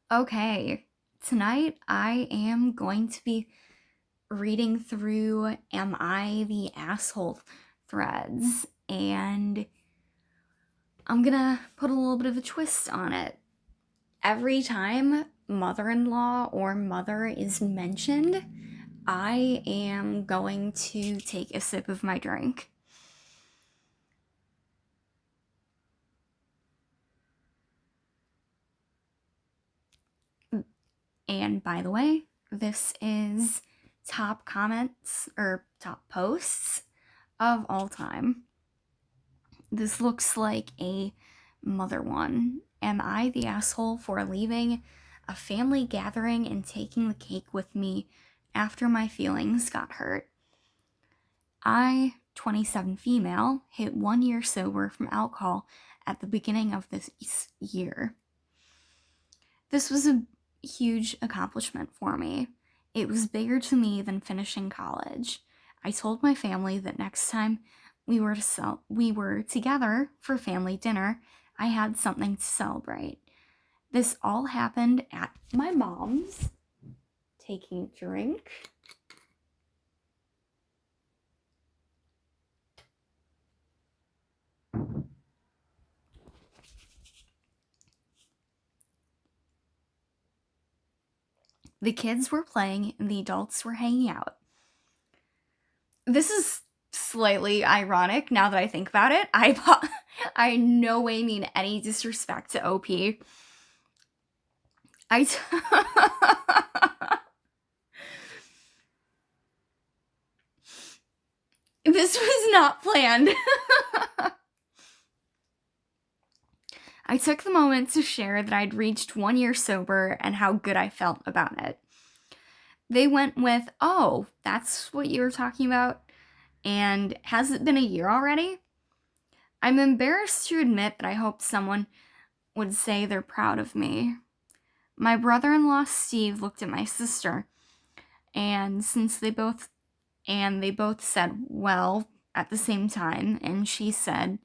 Okay, tonight I am going to be reading through Am I the Asshole threads, and I'm gonna put a little bit of a twist on it. Every time mother in law or mother is mentioned, I am going to take a sip of my drink. And by the way, this is top comments or top posts of all time. This looks like a mother one. Am I the asshole for leaving a family gathering and taking the cake with me after my feelings got hurt? I, 27 female, hit 1 year sober from alcohol at the beginning of this year. This was a huge accomplishment for me. It was bigger to me than finishing college. I told my family that next time we were together for family dinner, I had something to celebrate. This all happened at my mom's, taking a drink. The kids were playing and the adults were hanging out. This is slightly ironic now that I think about it. I in no way mean any disrespect to OP. This was not planned. I took the moment to share that I'd reached 1 year sober and how good I felt about it. They went with, "Oh, that's what you were talking about? And has it been a year already?" I'm embarrassed to admit that I hoped someone would say they're proud of me. My brother-in-law Steve looked at my sister, and they both said, "Well," at the same time, and she said,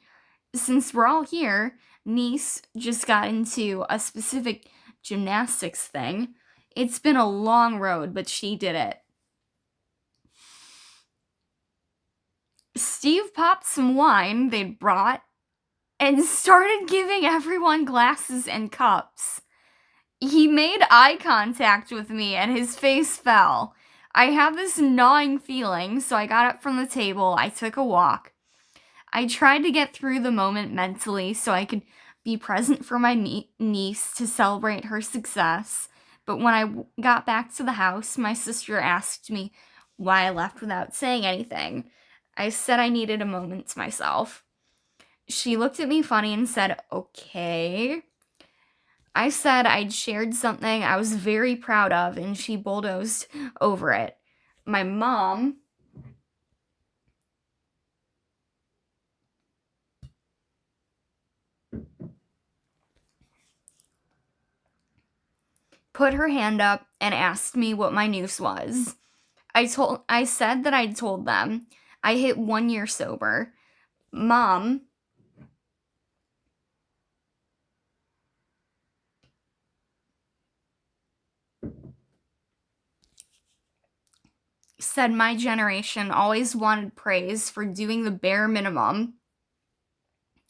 "Since we're all here, niece just got into a specific gymnastics thing. It's been a long road, but she did it." Steve popped some wine they'd brought and started giving everyone glasses and cups. He made eye contact with me and his face fell. I had this gnawing feeling, so I got up from the table. I took a walk. I tried to get through the moment mentally so I could be present for my niece to celebrate her success. But when I got back to the house, my sister asked me why I left without saying anything. I said I needed a moment to myself. She looked at me funny and said, "Okay." I said I'd shared something I was very proud of, and she bulldozed over it. My mom put her hand up and asked me what my news was. I said that I'd told them. I hit 1 year sober. Mom said my generation always wanted praise for doing the bare minimum,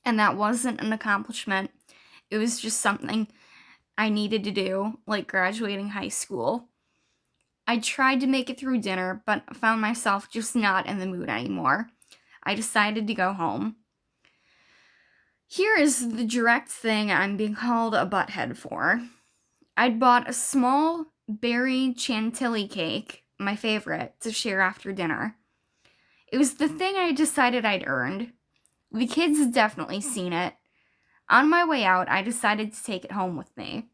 and that wasn't an accomplishment. It was just something I needed to do, like graduating high school. I tried to make it through dinner, but found myself just not in the mood anymore. I decided to go home. Here is the direct thing I'm being called a butthead for. I'd bought a small berry chantilly cake, my favorite, to share after dinner. It was the thing I decided I'd earned. The kids had definitely seen it. On my way out, I decided to take it home with me.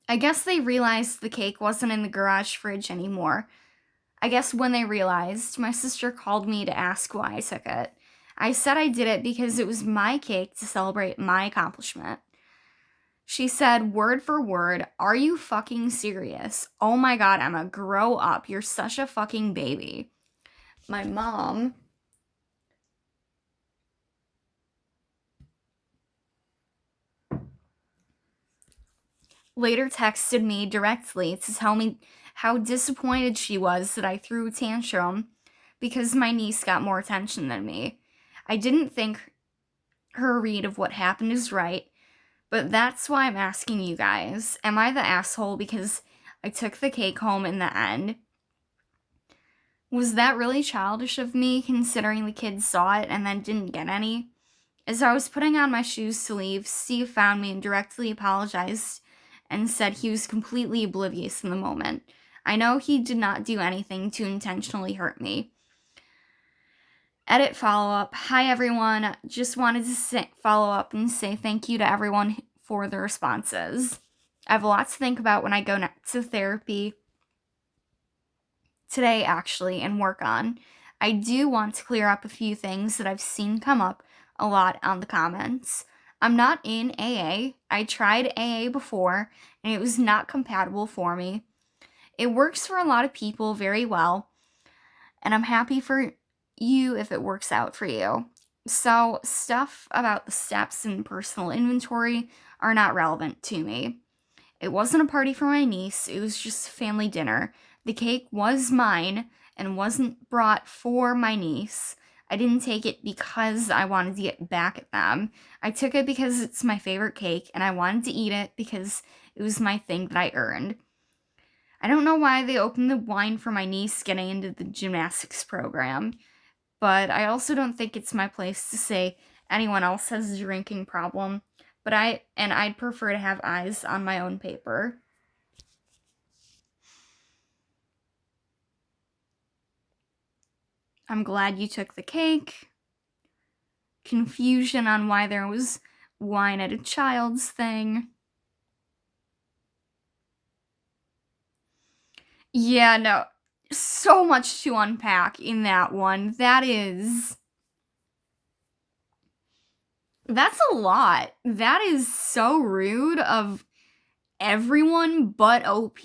I guess they realized the cake wasn't in the garage fridge anymore. I guess when they realized, my sister called me to ask why I took it. I said I did it because it was my cake to celebrate my accomplishment. She said, word for word, "Are you fucking serious? Oh my god, Emma, grow up. You're such a fucking baby." My mom later texted me directly to tell me how disappointed she was that I threw a tantrum because my niece got more attention than me. I didn't think her read of what happened is right, but that's why I'm asking you guys. Am I the asshole because I took the cake home in the end? Was that really childish of me, considering the kids saw it and then didn't get any? As I was putting on my shoes to leave, Steve found me and directly apologized and said he was completely oblivious in the moment. I know he did not do anything to intentionally hurt me. Edit follow-up. Hi everyone. Just wanted to follow up and say thank you to everyone for the responses. I have a lot to think about when I go next to therapy today, actually, and work on. I do want to clear up a few things that I've seen come up a lot on the comments. I'm not in AA. I tried AA before, and it was not compatible for me. It works for a lot of people very well, and I'm happy for you if it works out for you. So, stuff about the steps and personal inventory are not relevant to me. It wasn't a party for my niece, it was just family dinner. The cake was mine and wasn't brought for my niece. I didn't take it because I wanted to get back at them. I took it because it's my favorite cake and I wanted to eat it because it was my thing that I earned. I don't know why they opened the wine for my niece getting into the gymnastics program, but I also don't think it's my place to say anyone else has a drinking problem, but I'd prefer to have eyes on my own paper. I'm glad you took the cake. Confusion on why there was wine at a child's thing. Yeah, no. So much to unpack in that one. That's a lot. That is so rude of everyone but OP.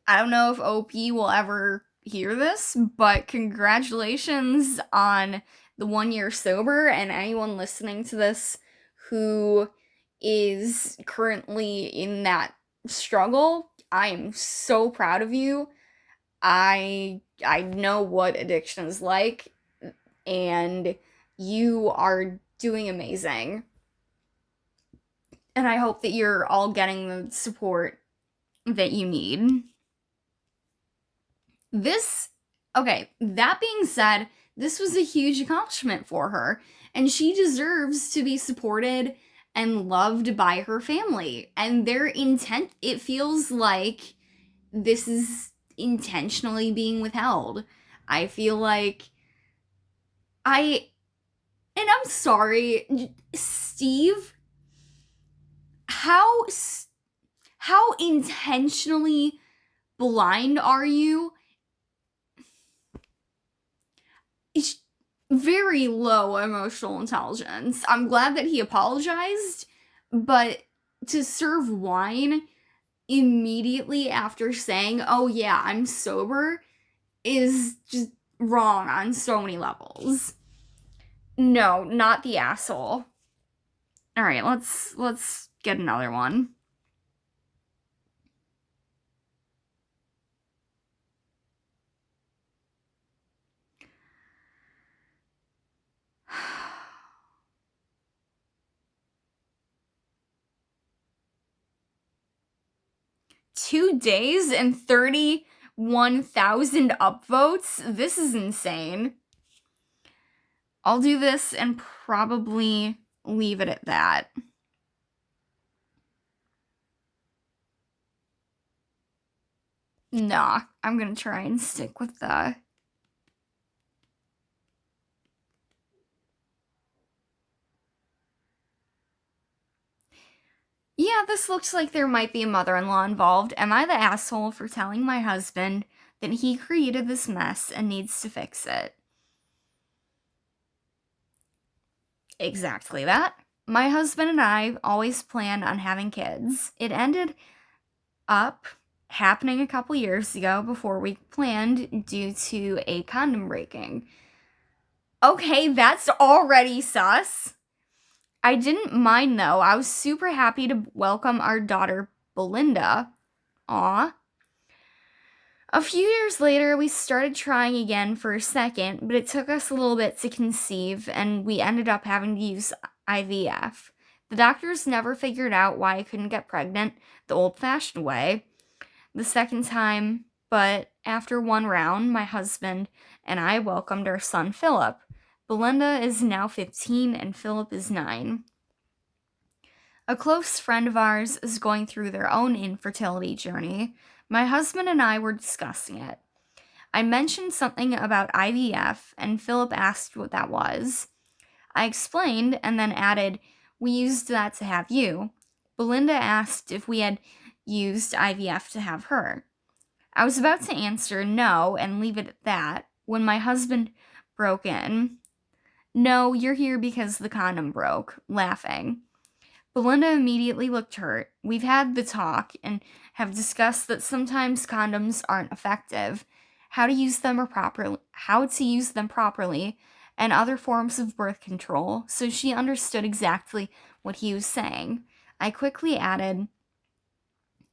I don't know if OP will ever hear this, but congratulations on the 1 year sober, and anyone listening to this who is currently in that struggle. I am so proud of you. I know what addiction is like, and you are doing amazing. And I hope that you're all getting the support that you need. That being said, this was a huge accomplishment for her, and she deserves to be supported and loved by her family. And their intent, it feels like this is intentionally being withheld. I feel like and I'm sorry, Steve, how intentionally blind are you? It's very low emotional intelligence. I'm glad that he apologized, but to serve wine immediately after saying, "Oh yeah, I'm sober," is just wrong on so many levels. No, not the asshole. All right, let's get another one. Two days and 31,000 upvotes? This is insane. I'll do this and probably leave it at that. Nah, I'm gonna try and stick with the... Yeah, this looks like there might be a mother-in-law involved. Am I the asshole for telling my husband that he created this mess and needs to fix it? Exactly that. My husband and I always planned on having kids. It ended up happening a couple years ago before we planned due to a condom breaking. Okay, that's already sus. I didn't mind though. I was super happy to welcome our daughter, Belinda. Aw. A few years later, we started trying again for a second, but it took us a little bit to conceive, and we ended up having to use IVF. The doctors never figured out why I couldn't get pregnant the old fashioned way the second time, but after one round, my husband and I welcomed our son Philip. Belinda is now 15 and Philip is 9. A close friend of ours is going through their own infertility journey. My husband and I were discussing it. I mentioned something about IVF, and Philip asked what that was. I explained and then added, "We used that to have you." Belinda asked if we had used IVF to have her. I was about to answer no and leave it at that when my husband broke in. "No, you're here because the condom broke," laughing. Belinda immediately looked hurt. We've had the talk and have discussed that sometimes condoms aren't effective, how to use them properly, and other forms of birth control, so she understood exactly what he was saying. I quickly added,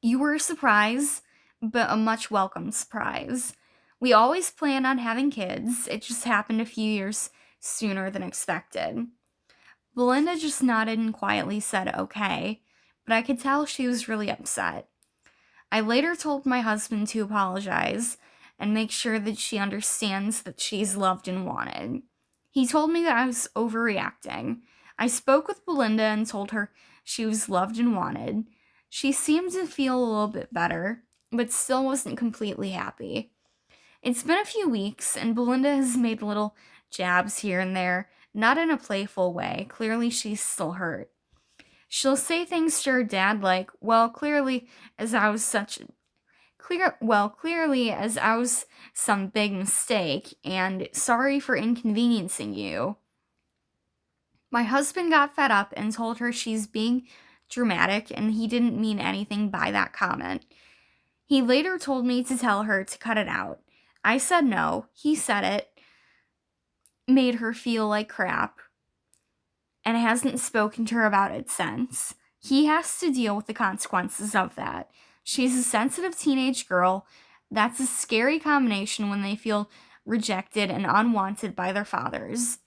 "You were a surprise, but a much welcome surprise. We always plan on having kids, it just happened a few years sooner than expected." Belinda just nodded and quietly said okay, but I could tell she was really upset. I later told my husband to apologize and make sure that she understands that she's loved and wanted. He told me that I was overreacting. I spoke with Belinda and told her she was loved and wanted. She seemed to feel a little bit better, but still wasn't completely happy. It's been a few weeks, and Belinda has made little jabs here and there, not in a playful way. Clearly, she's still hurt. She'll say things to her dad like, clearly as I was some big mistake, and sorry for inconveniencing you." My husband got fed up and told her she's being dramatic and he didn't mean anything by that comment. He later told me to tell her to cut it out. I said no. He said it made her feel like crap and hasn't spoken to her about it since. He has to deal with the consequences of that. She's a sensitive teenage girl. That's a scary combination when they feel rejected and unwanted by their fathers.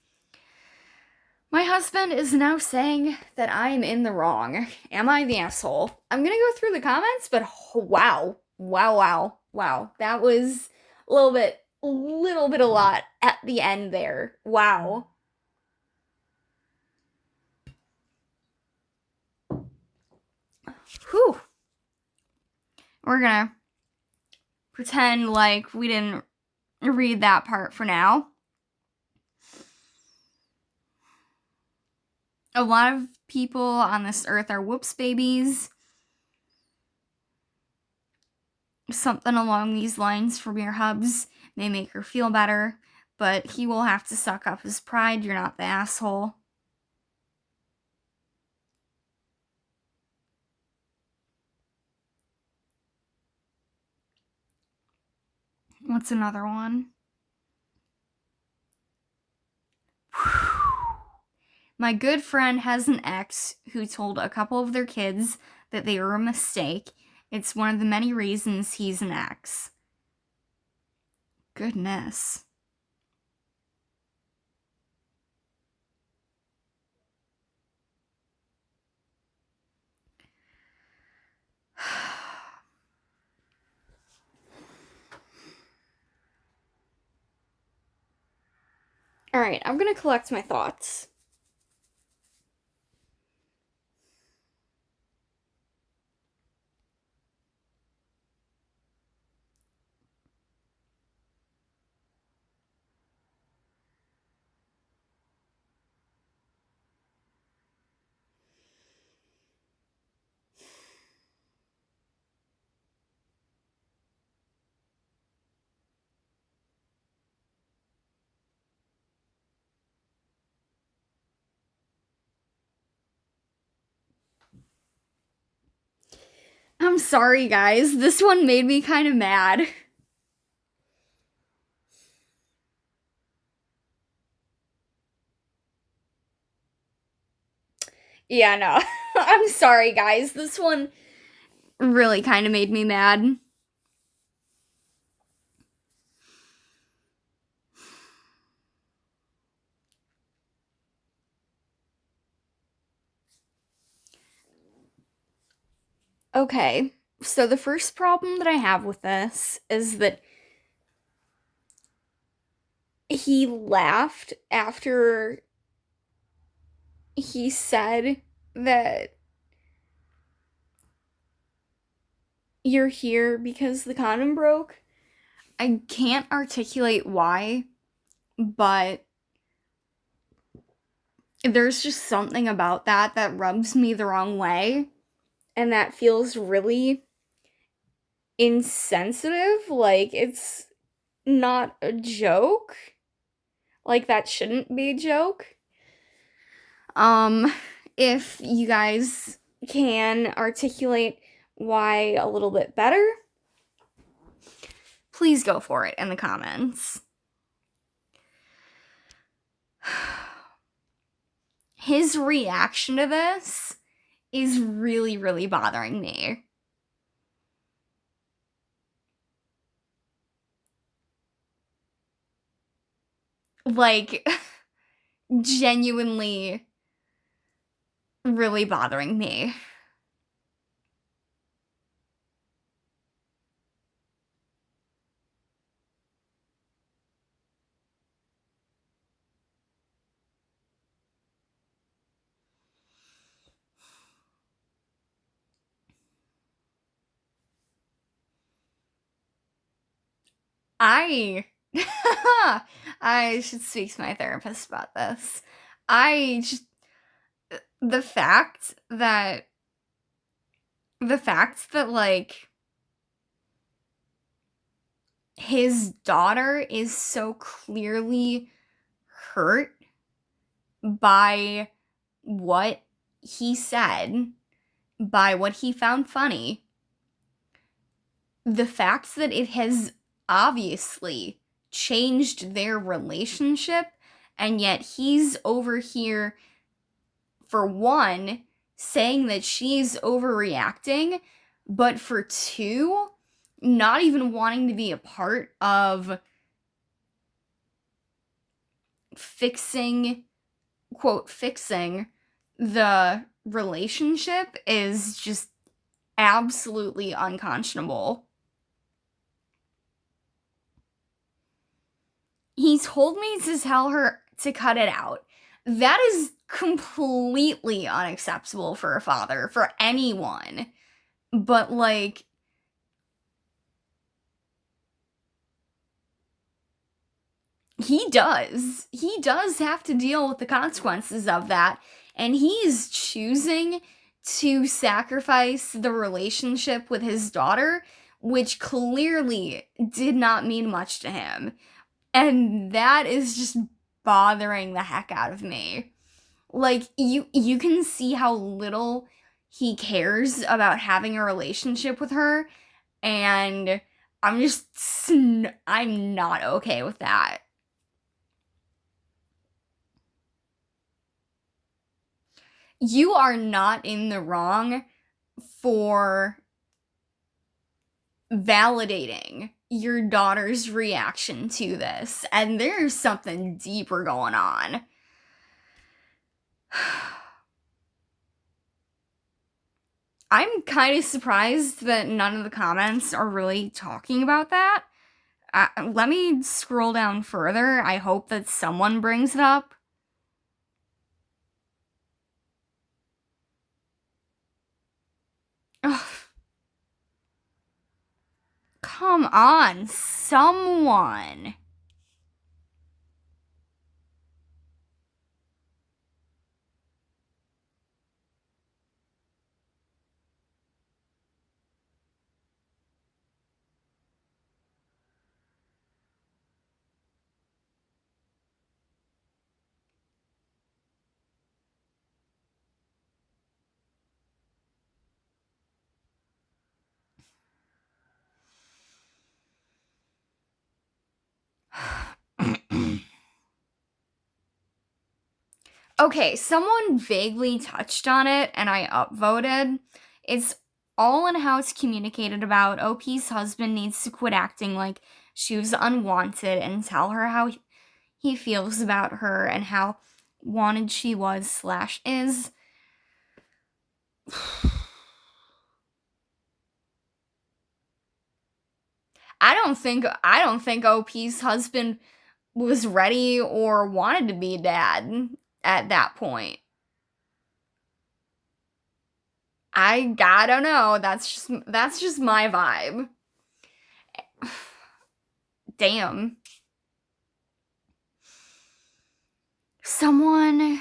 My husband is now saying that I am in the wrong. Am I the asshole? I'm gonna go through the comments, but wow. That was a little bit a lot at the end there. Wow. Whew. We're gonna pretend like we didn't read that part for now. A lot of people on this earth are whoops babies. Something along these lines from your hubs may make her feel better, but he will have to suck up his pride. You're not the asshole. What's another one? My good friend has an ex who told a couple of their kids that they were a mistake. It's one of the many reasons he's an ex. Goodness. Alright, I'm gonna collect my thoughts. I'm sorry, guys. This one made me kind of mad. Yeah, no. I'm sorry, guys. This one really kind of made me mad. Okay, so the first problem that I have with this is that he laughed after he said that you're here because the condom broke. I can't articulate why, but there's just something about that that rubs me the wrong way, and that feels really insensitive. Like, it's not a joke. Like, that shouldn't be a joke. Um, if you guys can articulate why a little bit better, please go for it in the comments. His reaction to this is really, really bothering me. Like, genuinely really bothering me. I I should speak to my therapist about this. I just the fact that like his daughter is so clearly hurt by what he said, by what he found funny, the fact that it has obviously changed their relationship, and yet he's over here, for one, saying that she's overreacting, but for two, not even wanting to be a part of fixing, quote, fixing the relationship is just absolutely unconscionable. He told me to tell her to cut it out. That is completely unacceptable for a father, for anyone. But, like, he does. He does have to deal with the consequences of that. And he's choosing to sacrifice the relationship with his daughter, which clearly did not mean much to him. And that is just bothering the heck out of me. Like, you can see how little he cares about having a relationship with her, and I'm not okay with that. You are not in the wrong for validating your daughter's reaction to this, and there's something deeper going on. I'm kind of surprised that none of the comments are really talking about that. Let me scroll down further. I hope that someone brings it up. Ugh. Come on, someone. Okay, someone vaguely touched on it and I upvoted. It's all in how it's communicated about. OP's husband needs to quit acting like she was unwanted and tell her how he feels about her and how wanted she was slash is. I don't think OP's husband was ready or wanted to be a dad at that point. I don't know. That's just my vibe. Damn. Someone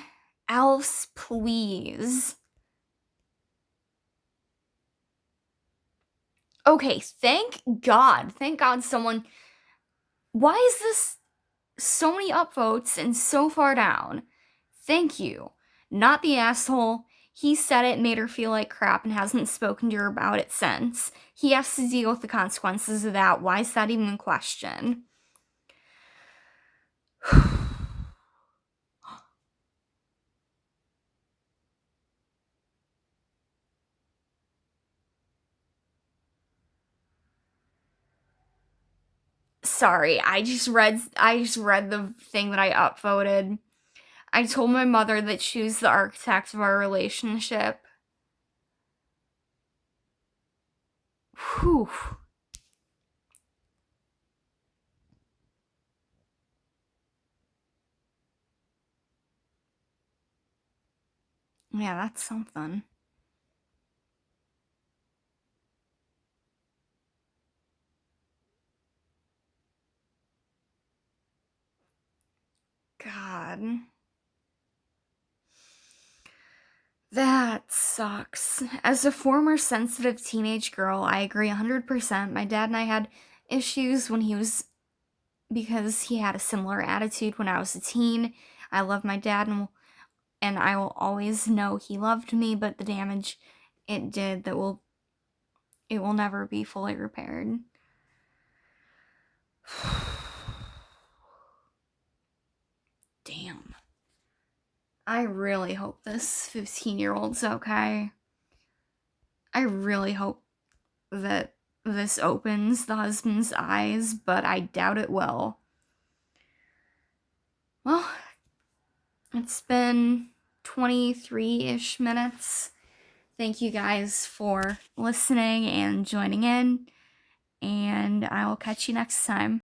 else, please. Okay, thank God. Thank God someone. Why is this so many upvotes and so far down? Thank you. Not the asshole. He said it, made her feel like crap, and hasn't spoken to her about it since. He has to deal with the consequences of that. Why is that even a question? Sorry, I just read the thing that I upvoted. I told my mother that she was the architect of our relationship. Whew. Yeah, that's something. God. That sucks. As a former sensitive teenage girl, I agree 100%. My dad and I had issues because he had a similar attitude when I was a teen. I love my dad and I will always know he loved me, but the damage it did it will never be fully repaired. Damn. I really hope this 15-year-old's okay. I really hope that this opens the husband's eyes, but I doubt it will. Well, it's been 23-ish minutes. Thank you guys for listening and joining in, and I will catch you next time.